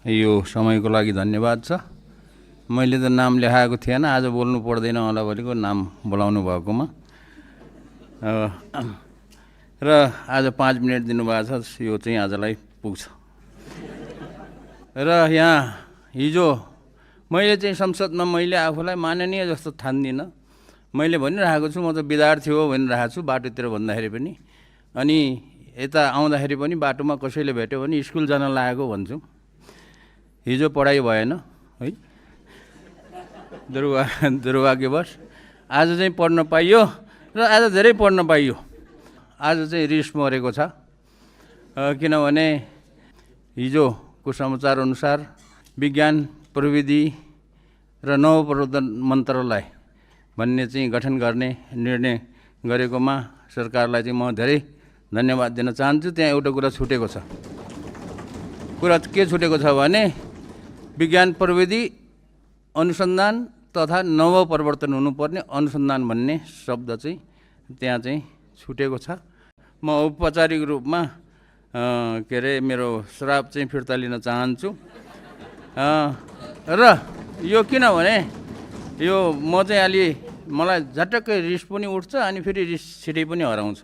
यो समयको लागि धन्यवाद छ। मैले त नाम लेखाएको थिएन, आज बोल्नु पर्दैन होला भनेको नाम बोलाउनु भएकोमा। र आज 5 मिनट दिनुभएको छ, यो चाहिँ आजलाई पुग्छ। र यहाँ हिजो मैले चाहिँ संसदमा मैले आफूलाई माननीय जस्तो ठान्दिनँ। मैले भनिरहेको छु म त विद्यार्थी हो भनिरहेको छु बाटोतिर भन्दाखेरि पनि। अनि यता आउँदाखेरि पनि बाटोमा कसैले भेट्यो भने स्कुल जान लागेको भन्छु। हिजो पढाइ भएन है, दुर्भाग्यवश। आज चाहिँ पढ्न पाइयो र आज धेरै पढ्न पाइयो। आज चाहिँ रिस मरेको छ, किनभने हिजोको समाचार अनुसार विज्ञान प्रविधि र नवप्रवर्धन मन्त्रालय भन्ने चाहिँ गठन गर्ने निर्णय गरेकोमा सरकारलाई चाहिँ म धेरै धन्यवाद दिन चाहन्छु। त्यहाँ एउटा कुरा छुटेको छ। कुरा के छुटेको छ भने विज्ञान प्रविधि अनुसन्धान तथा नवप्रवर्तन हुनुपर्ने अनुसन्धान भन्ने शब्द चाहिँ त्यहाँ चाहिँ छुटेको छ। म औपचारिक रूपमा के अरे मेरो श्राप चाहिँ फिर्ता लिन चाहन्छु। र यो किनभने यो म चाहिँ अलि मलाई झटक्कै रिस पनि उठ्छ अनि फेरि रिस छिटै पनि हराउँछ।